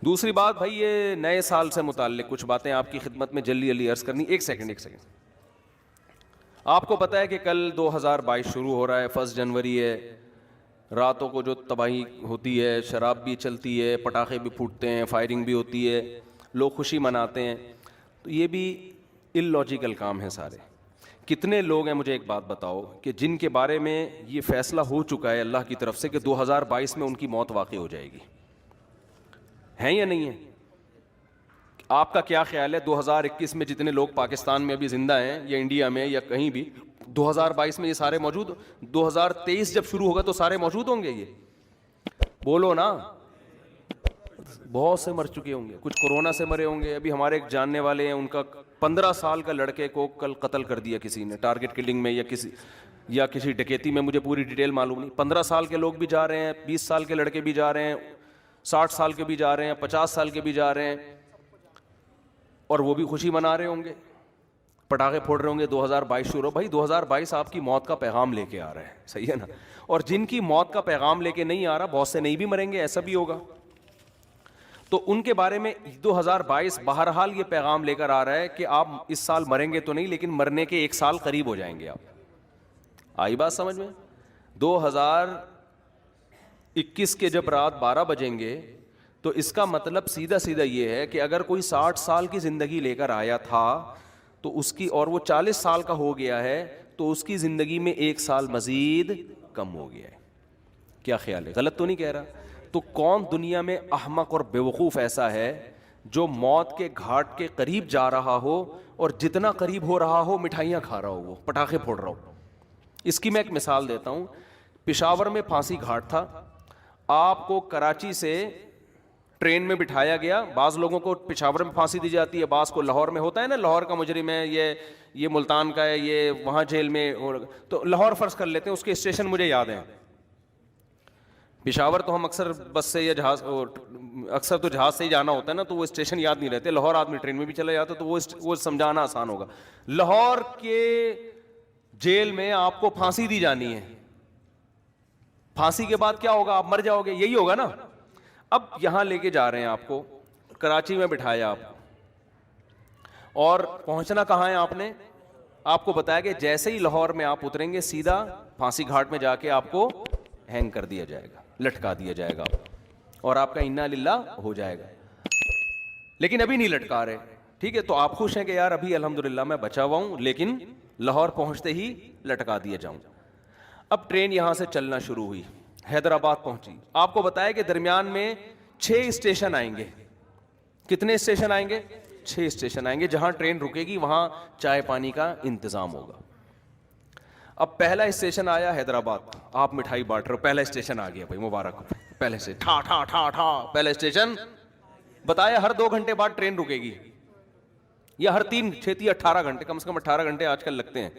دوسری بات بھائی، یہ نئے سال سے متعلق کچھ باتیں آپ کی خدمت میں جلدی عرض کرنی. ایک سیکنڈ. آپ کو پتا ہے کہ کل 2022 شروع ہو رہا ہے, 1 جنوری ہے. راتوں کو جو تباہی ہوتی ہے, شراب بھی چلتی ہے, پٹاخے بھی پھوٹتے ہیں, فائرنگ بھی ہوتی ہے, لوگ خوشی مناتے ہیں, تو یہ بھی ان لاجیکل کام ہے سارے. کتنے لوگ ہیں, مجھے ایک بات بتاؤ, کہ جن کے بارے میں یہ فیصلہ ہو چکا ہے اللہ کی طرف سے کہ 2022 میں ان کی موت واقع ہو جائے گی؟ ہیں یا نہیں ہے؟ آپ کا کیا خیال ہے 2021 میں جتنے لوگ پاکستان میں ابھی زندہ ہیں یا انڈیا میں یا کہیں بھی, 2022 میں یہ سارے موجود, 2023 جب شروع ہوگا تو سارے موجود ہوں گے؟ یہ بولو نا. بہت سے مر چکے ہوں گے, کچھ کورونا سے مرے ہوں گے. ابھی ہمارے ایک جاننے والے ہیں, ان کا 15 سال کا لڑکے کو کل قتل کر دیا کسی نے, ٹارگٹ کلنگ میں یا کسی ڈکیتی میں, مجھے پوری ڈیٹیل معلوم نہیں. 15 سال کے لوگ بھی جا رہے ہیں, 20 سال کے لڑکے بھی جا رہے ہیں, 60 سال کے بھی جا رہے ہیں, 50 سال کے بھی جا رہے ہیں, اور وہ بھی خوشی منا رہے ہوں گے, پٹاخے پھوڑ رہے ہوں گے. 2022 شروع. بھائی 2022 آپ کی موت کا پیغام لے کے آ رہا ہے, صحیح ہے نا؟ اور جن کی موت کا پیغام لے کے نہیں آ رہا, بہت سے نہیں بھی مریں گے, ایسا بھی ہوگا. تو ان کے بارے میں 2022 بہرحال یہ پیغام لے کر آ رہا ہے کہ آپ اس سال مریں گے تو نہیں, لیکن مرنے کے 1 سال قریب ہو جائیں گے آپ. آئی بات سمجھ میں؟ 2021 کے جب رات 12 بجیں گے تو اس کا مطلب سیدھا سیدھا یہ ہے کہ اگر کوئی 60 سال کی زندگی لے کر آیا تھا تو اس کی, اور وہ 40 سال کا ہو گیا ہے, تو اس کی زندگی میں 1 سال مزید کم ہو گیا ہے. کیا خیال ہے؟ غلط تو نہیں کہہ رہا؟ تو کون دنیا میں احمق اور بیوقوف ایسا ہے جو موت کے گھاٹ کے قریب جا رہا ہو اور جتنا قریب ہو رہا ہو مٹھائیاں کھا رہا ہو, وہ پٹاخے پھوڑ رہا ہو؟ اس کی میں ایک مثال دیتا ہوں. پشاور میں پھانسی گھاٹ تھا, آپ کو کراچی سے ٹرین میں بٹھایا گیا. بعض لوگوں کو پشاور میں پھانسی دی جاتی ہے, بعض کو لاہور میں ہوتا ہے نا, لاہور کا مجرم ہے یہ ملتان کا ہے, یہ وہاں جیل میں, تو لاہور فرض کر لیتے ہیں, اس کے اسٹیشن مجھے یاد ہیں. پشاور تو ہم اکثر بس سے یا جہاز, اکثر تو جہاز سے ہی جانا ہوتا ہے نا, تو وہ اسٹیشن یاد نہیں رہتے. لاہور آدمی ٹرین میں بھی چلا جاتا تو وہ سمجھانا آسان ہوگا. لاہور کے جیل میں آپ کو پھانسی دی جانی ہے. پھانسی کے بعد کیا ہوگا؟ آپ مر جاؤ گے, یہی ہوگا نا. اب یہاں لے کے جا رہے ہیں آپ کو, کراچی میں بٹھایا آپ, اور پہنچنا کہاں ہے آپ نے؟ آپ کو بتایا کہ جیسے ہی لاہور میں آپ اتریں گے سیدھا پھانسی گھاٹ میں جا کے آپ کو ہینگ کر دیا جائے گا, لٹکا دیا جائے گا, اور آپ کا انا للہ ہو جائے گا. لیکن ابھی نہیں لٹکا رہے, ٹھیک ہے؟ تو آپ خوش ہیں کہ یار ابھی الحمدللہ میں بچا ہوا ہوں, لیکن لاہور پہنچتے ہی لٹکا دیا جاؤں. اب ٹرین یہاں سے چلنا شروع ہوئی, حیدرآباد پہنچی. آپ کو بتایا کہ درمیان میں 6 اسٹیشن آئیں گے. کتنے اسٹیشن آئیں گے؟ 6 اسٹیشن آئیں گے. جہاں ٹرین رکے گی وہاں چائے پانی کا انتظام ہوگا. اب پہلا اسٹیشن آیا حیدرآباد, آپ مٹھائی بانٹ رہے ہو, پہلا اسٹیشن آ گیا بھائی, مبارک ہو. پہلے سے ٹھا ٹھا ٹھا ٹھا پہلا اسٹیشن. بتایا ہر 2 گھنٹے بعد ٹرین رکے گی, یا ہر 3 6 18 گھنٹے, کم سے کم 18 گھنٹے آج کل لگتے ہیں,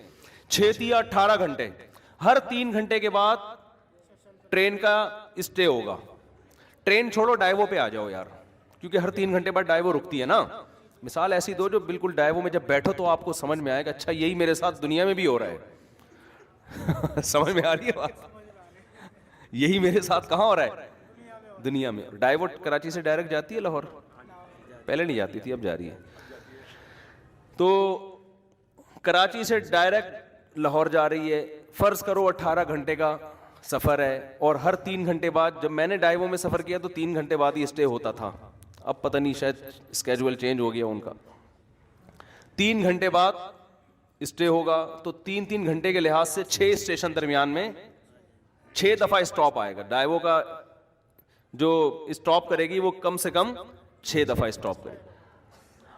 6 یا 18 گھنٹے, ہر 3 گھنٹے کے بعد ٹرین کا اسٹے ہوگا. ٹرین چھوڑو, ڈائیو پہ آ جاؤ یار, کیونکہ ہر 3 گھنٹے بعد ڈائیو رکتی ہے نا. مثال ایسی دو جو بالکل ڈائیو میں جب بیٹھو تو آپ کو سمجھ میں آئے گا اچھا یہی میرے ساتھ دنیا میں بھی ہو رہا ہے. سمجھ میں آ رہی ہے بات؟ یہی میرے ساتھ کہاں ہو رہا ہے؟ دنیا میں. ڈائیو کراچی سے ڈائریکٹ جاتی ہے لاہور؟ پہلے نہیں جاتی تھی, اب جا رہی ہے. تو کراچی سے ڈائریکٹ لاہور جا رہی ہے. فرض کرو 18 گھنٹے کا سفر ہے, اور ہر 3 گھنٹے بعد, جب میں نے ڈائیو میں سفر کیا تو 3 گھنٹے بعد ہی اسٹے ہوتا تھا, اب پتہ نہیں شاید اسکیجول چینج ہو گیا ان کا. 3 گھنٹے بعد اسٹے ہوگا, تو 3 گھنٹے کے لحاظ سے 6 اسٹیشن درمیان میں 6 دفعہ اسٹاپ آئے گا. ڈائیو کا جو اسٹاپ کرے گی وہ کم سے کم 6 دفعہ اسٹاپ کرے گی.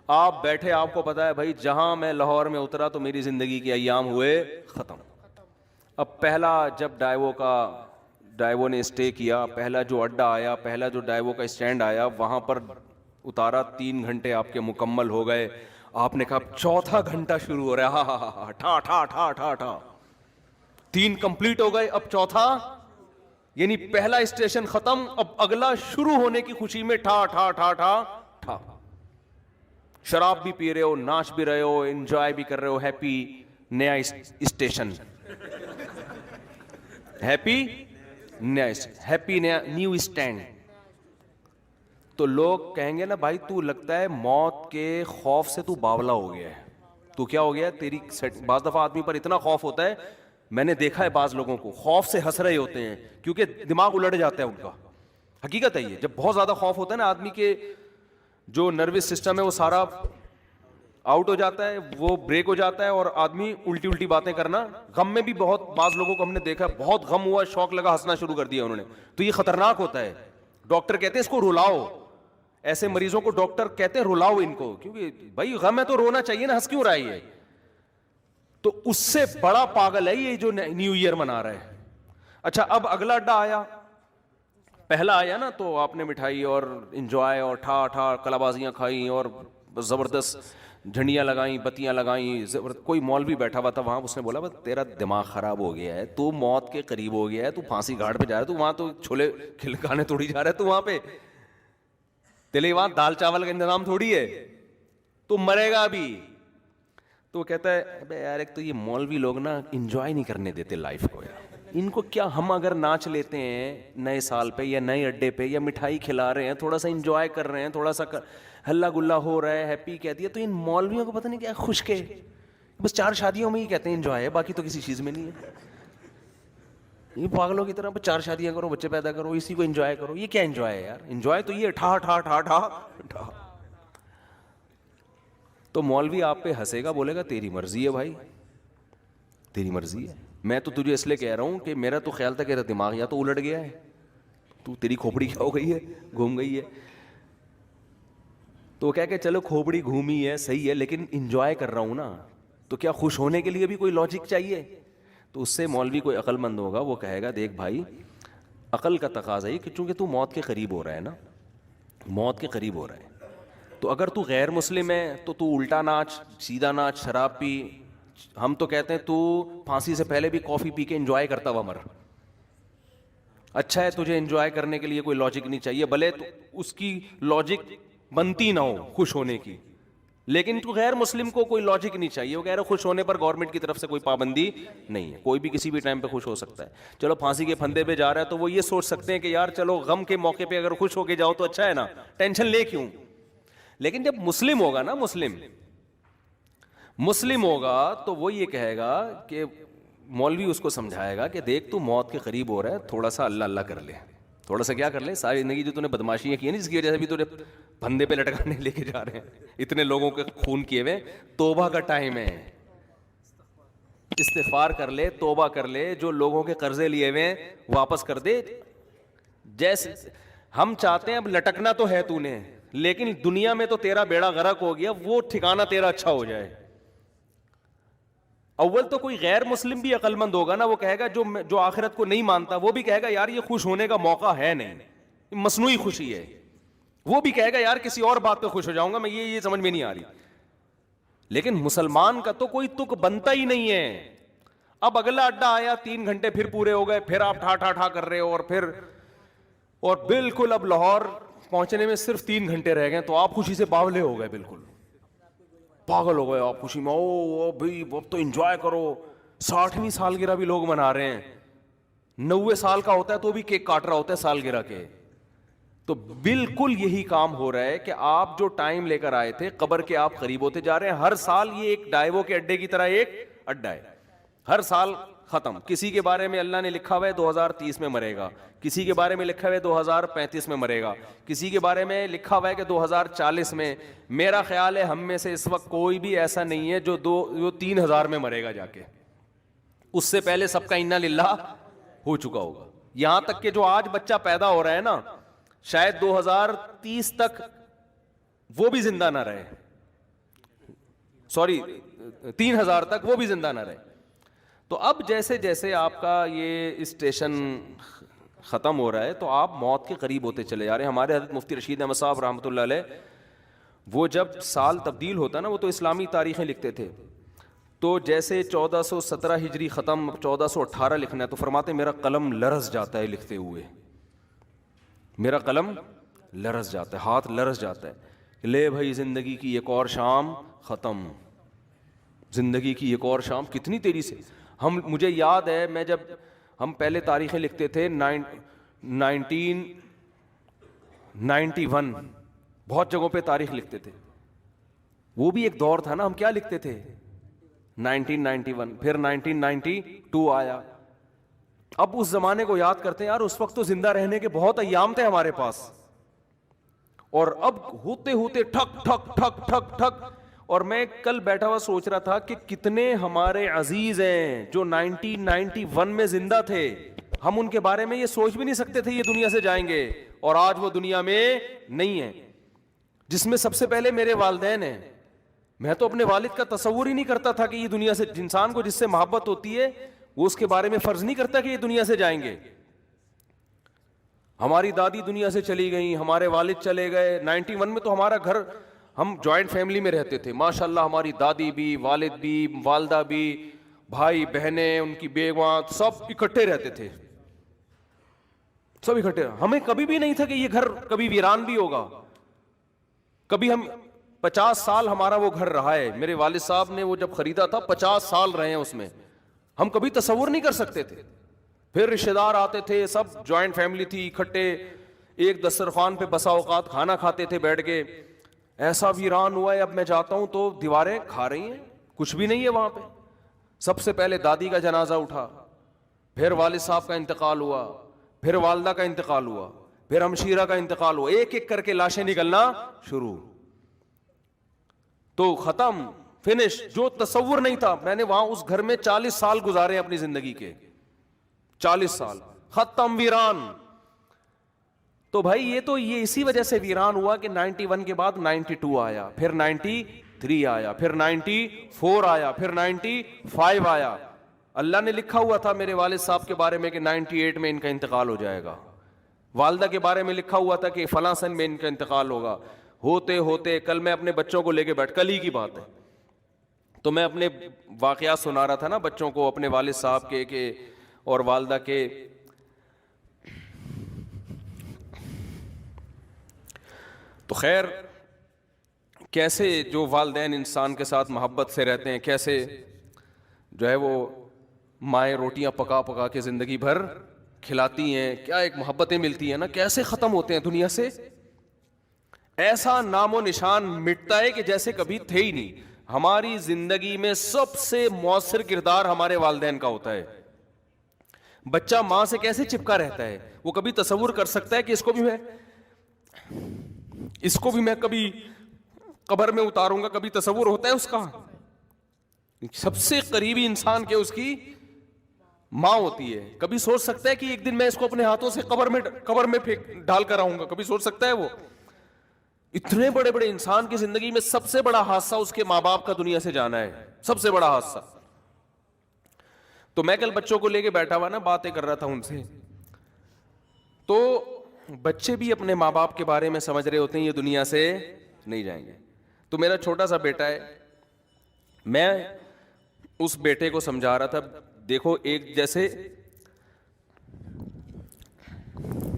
آپ بیٹھے, آپ کو پتا ہے بھائی جہاں میں لاہور میں اترا تو میری زندگی کے ایام ہوئے ختم. اب پہلا جب ڈائیو نے اسٹے کیا, پہلا جو اڈا آیا, پہلا جو ڈائیو کا اسٹینڈ آیا, وہاں پر اتارا, 3 گھنٹے آپ کے مکمل ہو گئے. آپ نے کہا 4تھا گھنٹہ شروع ہو رہا ہے, ہاں ہاں ہاں, ٹھا ٹھا ٹھا ٹھا ٹھا, 3 کمپلیٹ ہو گئے, اب 4تھا, یعنی پہلا اسٹیشن ختم, اب اگلا شروع ہونے کی خوشی میں ٹھا ٹھا ٹھا ٹھا ٹھا. شراب بھی پی رہے ہو, ناچ بھی رہے ہو, انجوائے بھی کر رہے ہو. ہیپی نیا اسٹیشن, ہیپی نیا نیو اسٹینڈ. تو لوگ کہیں گے نا بھائی تو لگتا ہے موت کے خوف سے تو باولا ہو گیا ہے, تو کیا ہو گیا تیری. بعض دفعہ آدمی پر اتنا خوف ہوتا ہے, میں نے دیکھا ہے بعض لوگوں کو خوف سے ہنس رہے ہوتے ہیں کیونکہ دماغ الٹ جاتا ہے ان کا. حقیقت ہے یہ, جب بہت زیادہ خوف ہوتا ہے نا آدمی کے جو نروس سسٹم ہے وہ سارا آؤٹ ہو جاتا ہے, وہ بریک ہو جاتا ہے اور آدمی الٹی الٹی باتیں کرنا. غم میں بھی بہت بعض لوگوں کو ہم نے دیکھا, بہت غم ہوا, شوق لگا, ہنسنا شروع کر دیا انہوں نے, تو یہ خطرناک ہوتا ہے. ڈاکٹر کہتے ہیں اس کو رلاؤ, ایسے مریضوں کو ڈاکٹر کہتے ہیں رلاؤ ان کو, کیونکہ بھائی غم ہے تو رونا چاہیے نا, ہنس کیوں رہا ہے یہ. تو اس سے بڑا پاگل ہے یہ جو نیو ایئر منا رہا ہے. اچھا اب اگلا اڈا آیا, پہلا آیا نا تو آپ نے مٹھائی اور انجوائے اور ٹھا ٹھا کلابازیاں کھائیں اور زبردست جھنڈیاں لگائیں, بتیاں لگائیں. کوئی مولوی بیٹھا ہوا تھا وہاں, اس نے بولا بس تیرا دماغ خراب ہو گیا ہے, تو موت کے قریب ہو گیا ہے, تو پھانسی گھاٹ پہ جا رہا ہے, تو وہاں تو چھولے کھلکانے تھوڑی جا رہا ہے, تو وہاں پہ تیرے وہاں دال چاول کا انتظام تھوڑی ہے, تو مرے گا ابھی. تو وہ کہتا ہے ابے یار ایک تو یہ مولوی لوگ نا انجوائے نہیں کرنے دیتے لائف کو یار, ان کو کیا, ہم اگر ناچ لیتے ہیں نئے سال پہ یا نئے اڈے پہ یا مٹھائی کھلا رہے ہیں, تھوڑا سا انجوائے کر رہے ہیں, تھوڑا سا ہلا گلا ہو رہا ہے, ہیپی کہہ دیا, تو ان مولویوں کو پتہ نہیں کیا خشک ہے, بس 4 شادیوں میں ہی کہتے ہیں انجوائے ہے, باقی تو کسی چیز میں نہیں ہے. یہ پاگلوں کی طرح 4 شادیاں کرو, بچے پیدا کرو, اسی کو انجوائے کرو. یہ کیا انجوائے ہے یار, انجوائے تو یہ ٹھا ٹھا ٹھا ٹھا ٹھا. تو مولوی آپ پہ ہنسے گا, بولے گا تیری مرضی ہے بھائی, تیری مرضی ہے, میں تو تجھے اس لیے کہہ رہا ہوں کہ میرا تو خیال تھا کہ دماغ یا تو الٹ گیا ہے, تو تیری کھوپڑی کیا ہو گئی ہے, گھوم گئی ہے. تو کہہ کہ چلو کھوپڑی گھومی ہے صحیح ہے, لیکن انجوائے کر رہا ہوں نا, تو کیا خوش ہونے کے لیے بھی کوئی لاجک چاہیے. تو اس سے مولوی کوئی عقل مند ہوگا, وہ کہے گا دیکھ بھائی عقل کا تقاضا ہے کہ چونکہ تو موت کے قریب ہو رہا ہے نا, موت کے قریب ہو رہا ہے, تو اگر تو غیر مسلم ہے تو الٹا ناچ, سیدھا ناچ, شراب پی. ہم تو کہتے ہیں تو پھانسی سے پہلے بھی کافی پی کے انجوائے کرتا ہوا مر. اچھا ہے, تجھے انجوائے کرنے کے لیے کوئی لاجک نہیں چاہیے, بھلے تو اس کی لاجک بنتی نہ ہو خوش ہونے کی, لیکن تو غیر مسلم کو کوئی لاجک نہیں چاہیے. وہ کہہ رہے خوش ہونے پر گورنمنٹ کی طرف سے کوئی پابندی نہیں ہے, کوئی بھی کسی بھی ٹائم پہ خوش ہو سکتا ہے. چلو پھانسی کے پھندے پہ جا رہا ہے تو وہ یہ سوچ سکتے ہیں کہ یار چلو غم کے موقع پہ اگر خوش ہو کے جاؤ تو اچھا ہے نا, ٹینشن لے کیوں. لیکن جب مسلم ہوگا نا, مسلم ہوگا تو وہ یہ کہے گا کہ مولوی اس کو سمجھائے گا کہ دیکھ تو موت کے قریب ہو رہا ہے, تھوڑا سا اللہ اللہ کر لے, تھوڑا سا کیا کر لے, ساری زندگی جو تو نے بدماشیاں کی ہیں جس کی وجہ سے بھی تجھے پھندے پہ لٹکانے لے کے جا رہے ہیں, اتنے لوگوں کے خون کیے ہوئے, توبہ کا ٹائم ہے, استغفار کر لے, توبہ کر لے, جو لوگوں کے قرضے لیے ہوئے ہیں واپس کر دے. جیسے ہم چاہتے ہیں اب لٹکنا تو ہے تو نے, لیکن دنیا میں تو تیرا بیڑا غرق ہو گیا, وہ ٹھکانہ تیرا اچھا ہو جائے. اول تو کوئی غیر مسلم بھی عقل مند ہوگا نا, وہ کہے گا جو آخرت کو نہیں مانتا, وہ بھی کہے گا یار یہ خوش ہونے کا موقع ہے نہیں, مصنوعی خوشی ہے. وہ بھی کہے گا یار کسی اور بات پہ خوش ہو جاؤں گا میں, یہ سمجھ میں نہیں آ رہی. لیکن مسلمان کا تو کوئی تک بنتا ہی نہیں ہے. اب اگلا اڈا آیا, 3 گھنٹے پھر پورے ہو گئے, پھر آپ ٹھا ٹھا ٹھا کر رہے ہو, اور بالکل اب لاہور پہنچنے میں صرف 3 گھنٹے رہ گئے, تو آپ خوشی سے باولے ہو گئے, بالکل پاگل ہو گئے آپ خوشی میں. او بھائی اب تو انجوائے کرو, 60ویں سالگرہ بھی لوگ منا رہے ہیں, 90 سال کا ہوتا ہے تو بھی کیک کاٹ رہا ہوتا ہے سالگرہ کے. تو بالکل یہی کام ہو رہا ہے کہ آپ جو ٹائم لے کر آئے تھے قبر کے آپ قریب ہوتے جا رہے ہیں. ہر سال یہ ایک ڈائیوو کے اڈے کی طرح ایک اڈا ہے, ہر سال ختم. کسی کے بارے میں اللہ نے لکھا ہوا ہے 2030 میں مرے گا, کسی کے بارے میں لکھا ہوا ہے 2035 میں مرے گا, کسی کے بارے میں لکھا ہوا ہے کہ 2040 میں. میرا خیال ہے ہم میں سے اس وقت کوئی بھی ایسا نہیں ہے جو 3000 میں مرے گا جا کے, اس سے پہلے سب کا انا للہ ہو چکا ہوگا. یہاں تک کہ جو آج بچہ پیدا ہو رہا ہے نا, شاید 2030 تک وہ بھی زندہ نہ رہے, 3000 تک وہ بھی زندہ نہ رہے. تو اب جیسے جیسے آپ کا یہ اسٹیشن ختم ہو رہا ہے تو آپ موت کے قریب ہوتے چلے جا رہے ہیں. ہمارے حضرت مفتی رشید احمد صاحب رحمۃ اللہ علیہ, وہ جب سال تبدیل ہوتا نا, وہ تو اسلامی تاریخیں لکھتے تھے, تو جیسے 1417 ہجری ختم, 1418 لکھنا ہے, تو فرماتے میرا قلم لرز جاتا ہے لکھتے ہوئے, میرا قلم لرز جاتا ہے, ہاتھ لرز جاتا ہے. لے بھائی زندگی کی ایک اور شام ختم, زندگی کی ایک اور شام کتنی تیزی سے. مجھے یاد ہے میں جب ہم پہلے تاریخیں لکھتے تھے 91 بہت جگہوں پہ تاریخ لکھتے تھے. وہ بھی ایک دور تھا نا, ہم کیا لکھتے تھے 1991, پھر 1992 آیا. اب اس زمانے کو یاد کرتے ہیں, یار اس وقت تو زندہ رہنے کے بہت ایام تھے ہمارے پاس, اور اب ہوتے ہوتے ٹھک ٹھک ٹھک ٹھک ٹھک. اور میں کل بیٹھا ہوا سوچ رہا تھا کہ کتنے ہمارے عزیز ہیں جو 1991 میں زندہ تھے, ہم ان کے بارے میں یہ سوچ بھی نہیں سکتے تھے یہ دنیا سے جائیں گے, اور آج وہ دنیا میں نہیں ہیں, جس میں سب سے پہلے میرے والدین ہیں. میں تو اپنے والد کا تصور ہی نہیں کرتا تھا کہ یہ دنیا سے, انسان کو جس سے محبت ہوتی ہے وہ اس کے بارے میں فرض نہیں کرتا کہ یہ دنیا سے جائیں گے. ہماری دادی دنیا سے چلی گئیں, ہمارے والد چلے گئے. 91 میں تو ہمارا گھر, ہم جوائنٹ فیملی میں رہتے تھے ماشاءاللہ, ہماری دادی بھی, والد بھی, والدہ بھی, بھائی بہنیں, ان کی بیویاں, سب اکٹھے رہتے تھے, سب اکٹھے. ہمیں کبھی بھی نہیں تھا کہ یہ گھر کبھی ویران بھی ہوگا. کبھی ہم 50 سال ہمارا وہ گھر رہا ہے, میرے والد صاحب نے وہ جب خریدا تھا 50 سال رہے ہیں اس میں, ہم کبھی تصور نہیں کر سکتے تھے. پھر رشتے دار آتے تھے, سب جوائنٹ فیملی تھی, اکٹھے ایک دسترخوان پہ بسا اوقات کھانا کھاتے تھے بیٹھ کے. ایسا ویران ہوا ہے, اب میں جاتا ہوں تو دیواریں کھا رہی ہیں, کچھ بھی نہیں ہے وہاں پہ. سب سے پہلے دادی کا جنازہ اٹھا, پھر والد صاحب کا انتقال ہوا, پھر والدہ کا انتقال ہوا, پھر ہمشیرہ کا انتقال ہوا, ایک ایک کر کے لاشیں نکلنا شروع. تو ختم, فنش. جو تصور نہیں تھا, میں نے وہاں اس گھر میں 40 سال گزارے اپنی زندگی کے, 40 سال, ختم, ویران. تو بھائی یہ تو یہ اسی وجہ سے ویران ہوا کہ 91 کے بعد 92 آیا, پھر 93 آیا, پھر 94 آیا, پھر 95 آیا. اللہ نے لکھا ہوا تھا میرے والد صاحب کے بارے میں کہ 98 میں ان کا انتقال ہو جائے گا. والدہ کے بارے میں لکھا ہوا تھا کہ فلاں سن میں ان کا انتقال ہوگا. ہوتے ہوتے کل میں اپنے بچوں کو لے کے کل ہی کی بات ہے, تو میں اپنے واقعات سنا رہا تھا نا بچوں کو, اپنے والد صاحب کے اور والدہ کے. تو خیر, کیسے جو والدین انسان کے ساتھ محبت سے رہتے ہیں, کیسے جو ہے وہ مائیں روٹیاں پکا پکا کے زندگی بھر کھلاتی ہیں, کیا ایک محبتیں ملتی ہیں نا, کیسے ختم ہوتے ہیں دنیا سے. ایسا نام و نشان مٹتا ہے کہ جیسے کبھی تھے ہی نہیں. ہماری زندگی میں سب سے مؤثر کردار ہمارے والدین کا ہوتا ہے. بچہ ماں سے کیسے چپکا رہتا ہے, وہ کبھی تصور کر سکتا ہے کہ اس کو بھی میں کبھی قبر میں اتاروں گا, کبھی تصور ہوتا ہے اس کا. سب سے قریبی انسان کے اس کی ماں ہوتی ہے. کبھی سوچ سکتا ہے کہ ایک دن میں اس کو اپنے ہاتھوں سے قبر میں ڈال کر آؤں گا, کبھی سوچ سکتا ہے وہ؟ اتنے بڑے بڑے انسان کی زندگی میں سب سے بڑا حادثہ اس کے ماں باپ کا دنیا سے جانا ہے, سب سے بڑا حادثہ. تو میں کل بچوں کو لے کے بیٹھا ہوا نا, باتیں کر رہا تھا ان سے, تو بچے بھی اپنے ماں باپ کے بارے میں سمجھ رہے ہوتے ہیں یہ دنیا سے نہیں جائیں گے. تو میرا چھوٹا سا بیٹا ہے, میں اس بیٹے کو سمجھا رہا تھا, دیکھو ایک جیسے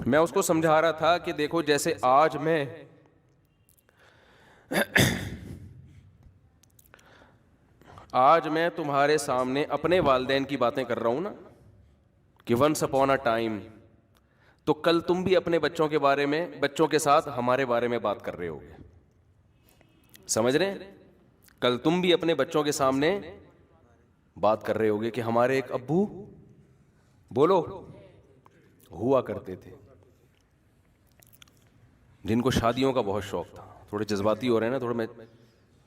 میں اس کو سمجھا رہا تھا کہ دیکھو جیسے آج میں تمہارے سامنے اپنے والدین کی باتیں کر رہا ہوں نا کہ ونس اپون اے ٹائم, تو کل تم بھی اپنے بچوں کے بارے میں, بچوں کے ساتھ ہمارے بارے میں بات کر رہے ہوگے, سمجھ رہے ہیں؟ کل تم بھی اپنے بچوں کے سامنے بات کر رہے ہوگے کہ ہمارے ایک ابو, بولو, ہوا کرتے تھے جن کو شادیوں کا بہت شوق تھا. تھوڑے جذباتی ہو رہے ہیں نا, تھوڑا میں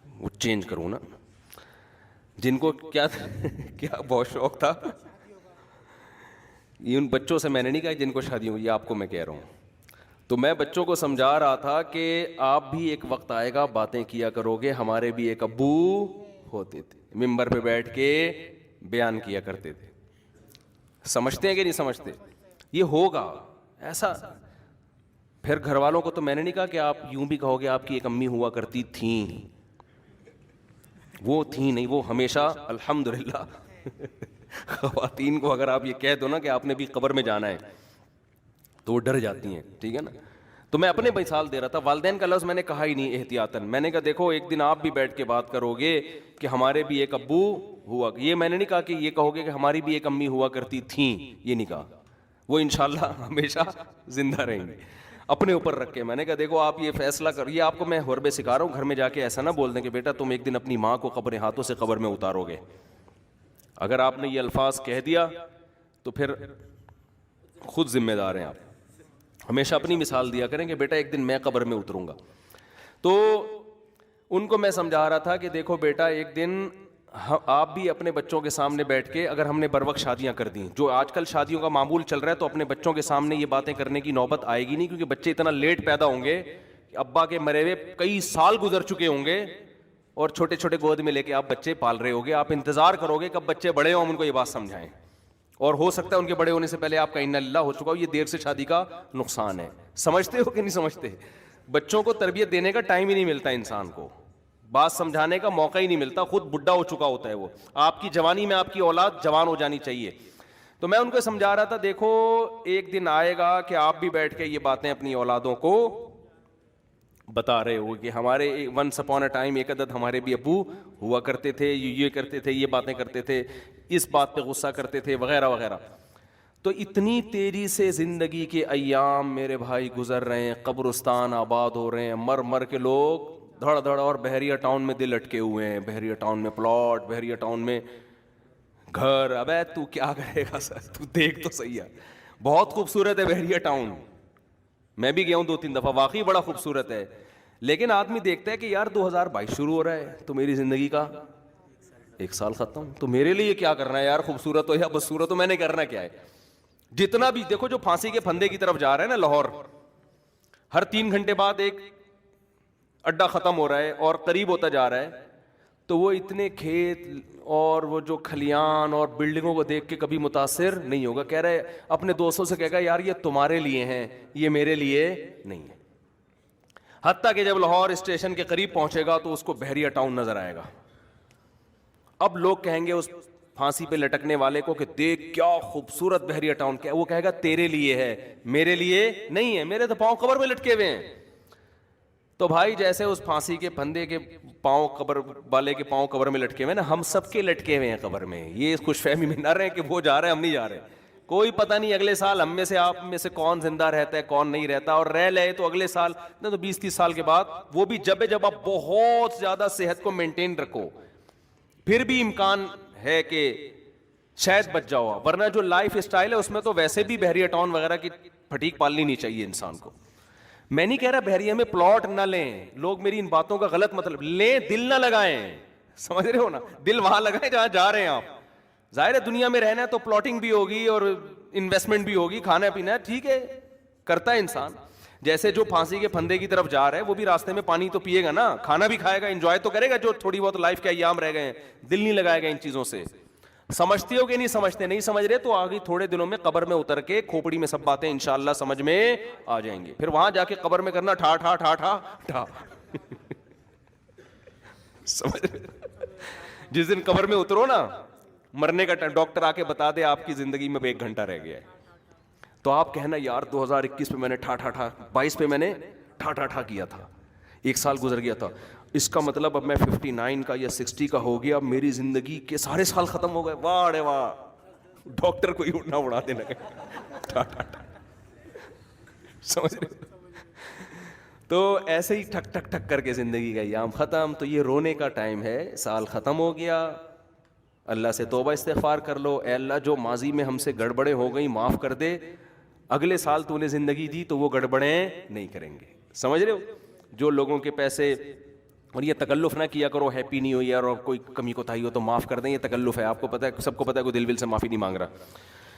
وہ چینج کروں نا. جن کو کیا بہت شوق تھا, یہ ان بچوں سے میں نے نہیں کہا جن کو شادیوں, یہ آپ کو میں کہہ رہا ہوں. تو میں بچوں کو سمجھا رہا تھا کہ آپ بھی ایک وقت آئے گا باتیں کیا کرو گے, ہمارے بھی ایک ابو ہوتے تھے, ممبر پہ بیٹھ کے بیان کیا کرتے تھے. سمجھتے ہیں کہ نہیں سمجھتے؟ یہ ہوگا ایسا. پھر گھر والوں کو تو میں نے نہیں کہا کہ آپ یوں بھی کہو گے آپ کی ایک امی ہوا کرتی تھیں, وہ تھیں نہیں, وہ ہمیشہ الحمدللہ. خواتین کو اگر آپ یہ کہہ دو نا کہ آپ نے بھی قبر میں جانا ہے تو وہ ڈر جاتی ہیں, ٹھیک ہے نا. تو میں اپنے مثال دے رہا تھا, والدین کا لفظ میں نے کہا ہی نہیں احتیاطاً. میں نے کہا دیکھو ایک دن آپ بھی بیٹھ کے بات کرو گے کہ ہمارے بھی ایک ابو ہوا, یہ میں نے نہیں کہا کہ یہ کہو گے کہ ہماری بھی ایک امی ہوا کرتی تھیں, یہ نہیں کہا. وہ انشاءاللہ ہمیشہ زندہ رہیں گے. اپنے اوپر رکھ کے. میں نے کہا دیکھو آپ یہ فیصلہ کر, یہ آپ کو میں حربے سکھا رہا ہوں, گھر میں جا کے ایسا نہ بول دیں کہ بیٹا تم ایک دن اپنی ماں کو اپنے ہاتھوں سے قبر میں اتارو گے. اگر آپ نے یہ الفاظ کہہ دیا تو پھر خود ذمہ دار ہیں آپ. ہمیشہ اپنی مثال دیا کریں کہ بیٹا ایک دن میں قبر میں اتروں گا. تو ان کو میں سمجھا رہا تھا کہ دیکھو بیٹا ایک دن آپ بھی اپنے بچوں کے سامنے بیٹھ کے, اگر ہم نے بر وقت شادیاں کر دیں, جو آج کل شادیوں کا معمول چل رہا ہے, تو اپنے بچوں کے سامنے یہ باتیں کرنے کی نوبت آئے گی نہیں, کیونکہ بچے اتنا لیٹ پیدا ہوں گے کہ ابا کے مرے ہوئے کئی سال گزر چکے ہوں گے اور چھوٹے چھوٹے گود میں لے کے آپ بچے پال رہے ہوگے. آپ انتظار کرو گے کب بچے بڑے ہوں, ہم ان کو یہ بات سمجھائیں, اور ہو سکتا ہے ان کے بڑے ہونے سے پہلے آپ کا انا للہ ہو چکا ہو. یہ دیر سے شادی کا نقصان ہے. سمجھتے ہو کہ نہیں سمجھتے؟ بچوں کو تربیت دینے کا ٹائم ہی نہیں ملتا انسان کو, بات سمجھانے کا موقع ہی نہیں ملتا, خود بڈھا ہو چکا ہوتا ہے وہ. آپ کی جوانی میں آپ کی اولاد جوان ہو جانی چاہیے. تو میں ان کو سمجھا رہا تھا دیکھو ایک دن آئے گا کہ آپ بھی بیٹھ کے یہ باتیں اپنی اولادوں کو بتا رہے ہو کہ ہمارے ونس اپون اے ٹائم ایک عدد ہمارے بھی ابو ہوا کرتے تھے, یہ کرتے تھے, یہ باتیں کرتے تھے, اس بات پہ غصہ کرتے تھے, وغیرہ وغیرہ. تو اتنی تیزی سے زندگی کے ایام میرے بھائی گزر رہے ہیں, قبرستان آباد ہو رہے ہیں, مر مر کے لوگ دھڑ دھڑ, اور بحریہ ٹاؤن میں دل اٹکے ہوئے ہیں, بحریہ ٹاؤن میں پلاٹ, بحریہ ٹاؤن میں گھر. ابے تو کیا کرے گا سر, تو دیکھ تو صحیح ہے, بہت خوبصورت ہے بحریہ ٹاؤن, میں بھی گیا ہوں 2-3 دفعہ, واقعی بڑا خوبصورت ہے. لیکن آدمی دیکھتا ہے کہ یار 2022 شروع ہو رہا ہے تو میری زندگی کا 1 سال ختم, تو میرے لیے کیا کرنا ہے یار, خوبصورت ہو یا بدصورت ہو, میں نے کرنا کیا ہے. جتنا بھی دیکھو جو پھانسی کے پھندے کی طرف جا رہا ہے نا لاہور, ہر 3 گھنٹے بعد ایک اڈا ختم ہو رہا ہے اور قریب ہوتا جا رہا ہے, تو وہ اتنے کھیت اور وہ جو کھلیان اور بلڈنگوں کو دیکھ کے کبھی متاثر نہیں ہوگا. کہہ رہے اپنے دوستوں سے کہے گا یار یہ تمہارے لیے ہیں, یہ میرے لیے نہیں ہے. حتیٰ کہ جب لاہور اسٹیشن کے قریب پہنچے گا تو اس کو بحریہ ٹاؤن نظر آئے گا. اب لوگ کہیں گے اس پھانسی پہ لٹکنے والے کو کہ دیکھ کیا خوبصورت بحریہ ٹاؤن, کیا وہ کہے گا تیرے لیے ہے, میرے لیے نہیں ہے, میرے تو پاؤں قبر میں لٹکے ہوئے ہیں. تو بھائی جیسے اس پھانسی کے پھندے کے پاؤں قبر والے کے پاؤں قبر میں لٹکے ہوئے نا, ہم سب کے لٹکے ہوئے ہیں قبر میں. یہ خوش فہمی میں نہ رہے کہ وہ جا رہے ہیں ہم نہیں جا رہے. کوئی پتہ نہیں اگلے سال ہم میں سے آپ میں سے کون زندہ رہتا ہے کون نہیں رہتا, اور رہ لے تو اگلے سال نہ تو 20-30 سال کے بعد, وہ بھی جب آپ بہت زیادہ صحت کو مینٹین رکھو, پھر بھی امکان ہے کہ شاید بچ جاؤ, ورنہ جو لائف اسٹائل ہے اس میں تو ویسے بھی بحریہ ٹاؤن وغیرہ کی پھٹیک پالنی نہیں چاہیے انسان کو. میں نہیں کہہ رہا بحریہ میں پلاٹ نہ لیں, لوگ میری ان باتوں کا غلط مطلب لیں, دل نہ لگائیں, سمجھ رہے ہو نا, دل وہاں لگائیں جہاں جا رہے ہیں آپ. ظاہر ہے دنیا میں رہنا ہے تو پلاٹنگ بھی ہوگی اور انویسٹمنٹ بھی ہوگی, کھانا پینا ہے, ٹھیک ہے کرتا ہے انسان. جیسے جو پھانسی کے پھندے کی طرف جا رہا ہے وہ بھی راستے میں پانی تو پیے گا نا, کھانا بھی کھائے گا, انجوائے تو کرے گا جو تھوڑی بہت لائف کے ایام رہ گئے ہیں, دل نہیں لگائے گا ان چیزوں سے. سمجھتے ہو کہ نہیں سمجھتے؟ نہیں سمجھ رہے تو آگے تھوڑے دنوں میں قبر میں اتر کے کھوپڑی میں سب باتیں انشاءاللہ سمجھ میں آ جائیں گی. پھر وہاں جا کے قبر میں کرنا ٹھا ٹھا ٹھا ٹھا ٹھا. سمجھ رہے؟ جس دن قبر میں اترو نا, مرنے کا ٹائم, ڈاکٹر آ کے بتا دے آپ کی زندگی میں 1 گھنٹہ رہ گیا ہے, تو آپ کہنا یار 2021 پہ میں نے ٹھا ٹھا ٹھا, 22 پہ میں نے ٹھا ٹھا ٹھا کیا تھا, 1 سال گزر گیا تھا, اس کا مطلب اب میں 59 کا یا 60 کا ہو گیا, اب میری زندگی کے سارے سال ختم ہو گئے. واہ رے واہ, ڈاکٹر کو ہی اڑنا اڑا دینا ٹھا ٹھا ٹھا. سمجھ رہے؟ تو ایسے ہی ٹھک ٹھک ٹھک کر کے زندگی کا ایام ختم. تو یہ رونے کا ٹائم ہے, سال ختم ہو گیا, اللہ سے توبہ استغفار کر لو, اے اللہ جو ماضی میں ہم سے گڑبڑیں ہو گئیں معاف کر دے, اگلے سال تو نے زندگی دی تو وہ گڑبڑیں نہیں کریں گے. سمجھ رہے ہو؟ جو لوگوں کے پیسے, اور یہ تکلف نہ کیا کرو ہیپی نیو ایئر, اور کوئی کمی کوتاہی ہو تو معاف کر دیں, یہ تکلف ہے, آپ کو پتہ ہے, سب کو پتہ ہے, کوئی دل سے معافی نہیں مانگ رہا.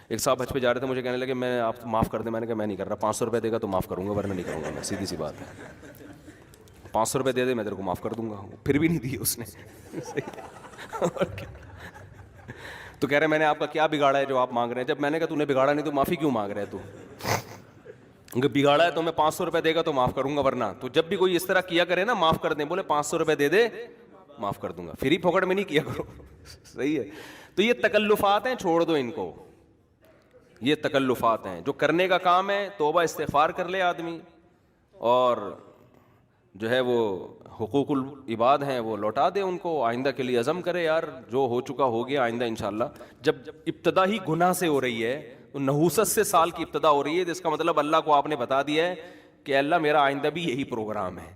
ایک صاحب حج پہ جا رہے تھے, مجھے کہنے لگے میں آپ معاف کر دیں, میں نے کہا میں نہیں کر رہا, 500 روپے دے گا تو معاف کروں گا ورنہ نہیں کروں گا میں, سیدھی سی بات ہے. 500 روپے دے دے میں تیرے کو معاف کر دوں گا. پھر بھی نہیں دی اس نے. تو کہہ رہے میں نے آپ کا کیا بگاڑا ہے جو آپ مانگ رہے ہیں؟ جب میں نے کہا تو نے بگاڑا نہیں تو معافی کیوں مانگ رہے ہے تو؟ بگاڑا ہے تو میں 500 روپے دے گا تو معاف کروں گا, ورنہ تو جب بھی کوئی اس طرح کیا کرے نا معاف کر دیں, بولے 500 روپے دے دے معاف کر دوں گا, پھر ہی پھوکڑ میں نہیں کیا کرو. صحیح ہے. تو یہ تکلفات ہیں, چھوڑ دو ان کو, یہ تکلفات ہیں. جو کرنے کا کام ہے توبہ استغفار کر لے آدمی, اور جو ہے وہ حقوق العباد ہیں وہ لوٹا دے ان کو, آئندہ کے لیے عزم کرے یار جو ہو چکا ہو گیا, آئندہ انشاءاللہ. جب ابتدا ہی گناہ سے ہو رہی ہے, نحوست سے سال کی ابتدا ہو رہی ہے, تو اس کا مطلب اللہ کو آپ نے بتا دیا ہے کہ اللہ میرا آئندہ بھی یہی پروگرام ہے.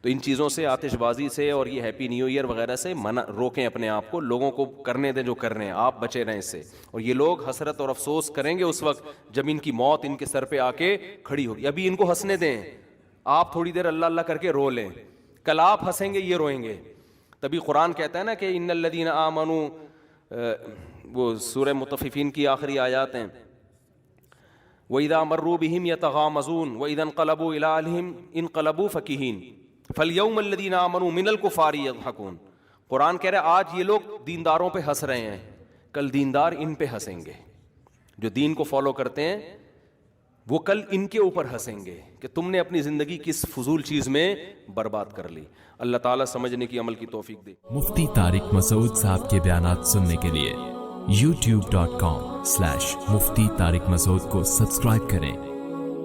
تو ان چیزوں سے، آتش بازی سے اور یہ ہیپی نیو ایئر وغیرہ سے روکیں اپنے آپ کو. لوگوں کو کرنے دیں جو کر رہے ہیں, آپ بچے رہیں اس سے. اور یہ لوگ حسرت اور افسوس کریں گے اس وقت جب ان کی موت ان کے سر پہ آ کے کھڑی ہوگی. ابھی ان کو ہنسنے دیں, آپ تھوڑی دیر اللہ اللہ کر کے رو لیں, کل آپ ہنسیں گے, یہ روئیں گے. تبھی قرآن کہتا ہے نا کہ ان الذین آمنوا, وہ سورہ مطففین کی آخری آیات ہیں, وَإِذَا مَرُّوا بِهِمْ يَتَغَامَزُونَ وَإِذَا انقلبوا إِلَىٰ أَهْلِهِمْ انقلبوا فَكِهِينَ فَالْيَوْمَ الَّذِينَ آمَنُوا مِنَ الْكُفَّارِ يَضْحَكُونَ. قرآن کہہ رہا ہے آج یہ لوگ دینداروں پہ ہنس رہے ہیں, کل دیندار ان پہ ہنسیں گے. جو دین کو فالو کرتے ہیں وہ کل ان کے اوپر ہنسیں گے کہ تم نے اپنی زندگی کس فضول چیز میں برباد کر لی. اللہ تعالیٰ سمجھنے کی عمل کی توفیق دے. مفتی طارق مسعود صاحب کے بیانات سننے کے لیے youtube.com/مفتی طارق مسعود کو سبسکرائب کریں,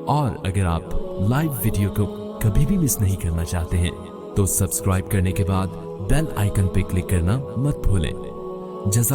اور اگر آپ لائیو ویڈیو کو کبھی بھی مس نہیں کرنا چاہتے ہیں تو سبسکرائب کرنے کے بعد بیل آئیکن پہ کلک کرنا مت بھولیں.